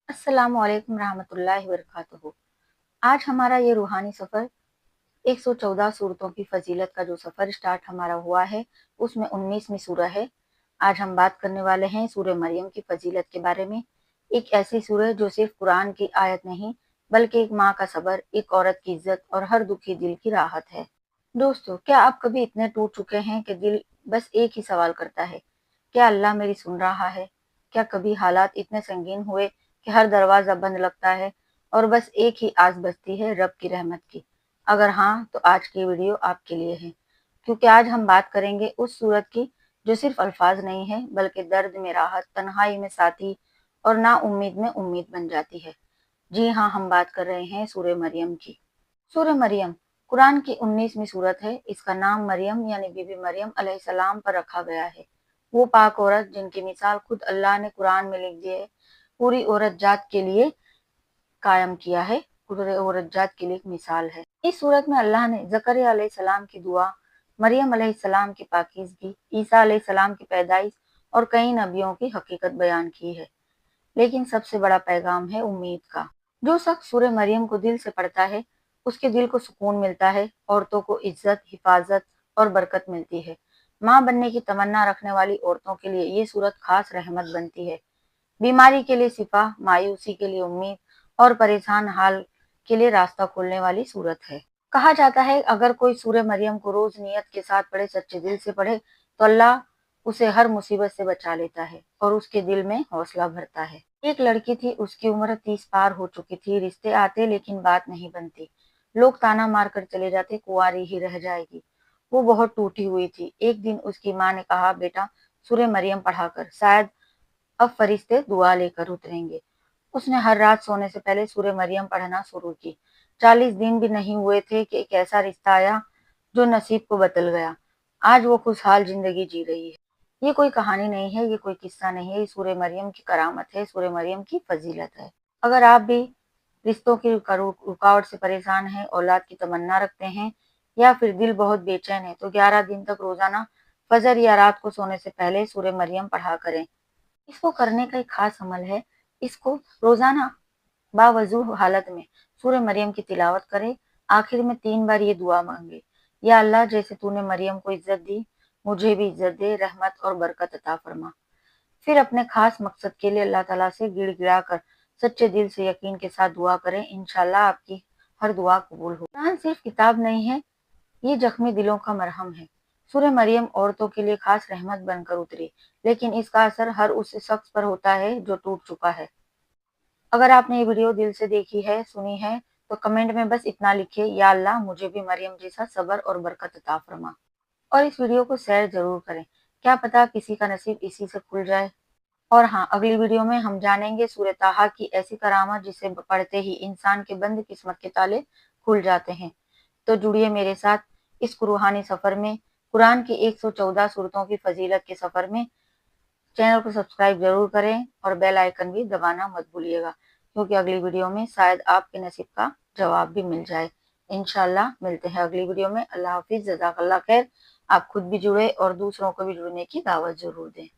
अस्सलाम वालेकुम रहमतुल्लाहि वबरकातुहू। आज हमारा ये रूहानी सफ़र 114 सूरतों की फजीलत का जो सफ़र स्टार्ट हमारा हुआ है उसमें 19वीं सूरह है। आज हम बात करने वाले हैं सूरह मरियम की फजीलत के बारे में। एक ऐसी सूरह जो सिर्फ कुरान की आयत नहीं बल्कि एक माँ का सब्र, एक औरत की इज्जत और हर दुखी दिल की राहत है। दोस्तों, क्या आप कभी इतने टूट चुके हैं कि दिल बस एक ही सवाल करता है, क्या अल्लाह मेरी सुन रहा है? क्या कभी हालात इतने संगीन हुए कि हर दरवाजा बंद लगता है और बस एक ही आस बचती है, रब की रहमत की? अगर हाँ, तो आज की वीडियो आपके लिए है, क्योंकि आज हम बात करेंगे उस सूरत की जो सिर्फ अल्फाज नहीं है बल्कि दर्द में राहत, तन्हाई में साथी और ना उम्मीद में उम्मीद बन जाती है। जी हाँ, हम बात कर रहे हैं सूरह मरियम की। सूरह मरियम कुरान की 19वीं सूरत है। इसका नाम मरियम यानी बीबी मरियम अलैहिस्सलाम पर रखा गया है। वो पाक औरत जिनकी मिसाल खुद अल्लाह ने कुरान में लिख दी है, पूरी औरत जात के लिए कायम किया है, पूरे औरत जात के लिए एक मिसाल है। इस सूरत में अल्लाह ने जकरिया अलैहिस्सलाम की दुआ, मरियम अलैहिस्सलाम की पाकीज़गी, ईसा अलैहिस्सलाम की पैदाइश और कई नबियों की हकीकत बयान की है। लेकिन सबसे बड़ा पैगाम है उम्मीद का। जो शख्स सूरह मरियम को दिल से पढ़ता है, उसके दिल को सुकून मिलता है, औरतों को इज्जत, हिफाजत और बरकत मिलती है। माँ बनने की तमन्ना रखने वाली औरतों के लिए ये सूरत खास रहमत बनती है। बीमारी के लिए शिफा, मायूसी के लिए उम्मीद और परेशान हाल के लिए रास्ता खोलने वाली सूरत है। कहा जाता है अगर कोई सूरह मरियम को रोज नियत के साथ पढ़े, सच्चे दिल से पढ़े, तो अल्लाह उसे हर मुसीबत से बचा लेता है और उसके दिल में हौसला भरता है। एक लड़की थी, उसकी उम्र 30 पार हो चुकी थी। रिश्ते आते लेकिन बात नहीं बनती। लोग ताना मार कर चले जाते, कुंवारी ही रह जाएगी। वो बहुत टूटी हुई थी। एक दिन उसकी माँ ने कहा, बेटा सूरह मरियम पढ़ा कर, शायद अब फरिश्ते दुआ लेकर उतरेंगे। उसने हर रात सोने से पहले सूरह मरियम पढ़ना शुरू की। 40 दिन भी नहीं हुए थे कि एक ऐसा रिश्ता आया जो नसीब को बदल गया। आज वो खुशहाल जिंदगी जी रही है। ये कोई कहानी नहीं है, ये कोई किस्सा नहीं है, ये सूरह मरियम की करामत है, सूरह मरियम की फजीलत है। अगर आप भी रिश्तों की रुकावट से परेशान हैं, औलाद की तमन्ना रखते हैं या फिर दिल बहुत बेचैन है, तो 11 दिन तक रोजाना फजर या रात को सोने से पहले सूरह मरियम पढ़ा करें। इसको करने का एक खास अमल है। इसको रोजाना बावजू हालत में सूरह मरियम की तिलावत करे। आखिर में 3 बार ये दुआ मांगे, या अल्लाह जैसे तूने मरियम को इज्जत दी, मुझे भी इज्जत दे, रहमत और बरकत अता फरमा। फिर अपने खास मकसद के लिए अल्लाह ताला से गिड़गिड़ा कर सच्चे दिल से यकीन के साथ दुआ करें। इंशाल्लाह आपकी हर दुआ कबूल हो। कुरान सिर्फ किताब नहीं है, ये जख्मी दिलों का मरहम है। सूरह मरियम औरतों के लिए खास रहमत बनकर उतरी, लेकिन इसका असर हर उस शख्स पर होता है जो टूट चुका है। अगर आपने ये वीडियो दिल से देखी है, सुनी है, तो कमेंट में बस इतना लिखिए, या अल्लाह मुझे भी मरियम जैसा सब्र और बरकत अता फरमा। और इस वीडियो को शेयर जरूर करें, क्या पता किसी का नसीब इसी से खुल जाए। और हाँ, अगली वीडियो में हम जानेंगे सूरह ताहा की ऐसी करामत जिसे पढ़ते ही इंसान के बंद किस्मत के ताले खुल जाते हैं। तो जुड़िए मेरे साथ इस रूहानी सफर में, कुरान की 114 सूरतों की फजीलत के सफर में। चैनल को सब्सक्राइब जरूर करें और बेल आइकन भी दबाना मत भूलिएगा, क्योंकि अगली वीडियो में शायद आपके नसीब का जवाब भी मिल जाए। इंशाल्लाह मिलते हैं अगली वीडियो में। अल्लाह हाफिज, जज़ाकल्लाह खैर। आप खुद भी जुड़े और दूसरों को भी जुड़ने की दावत जरूर दें।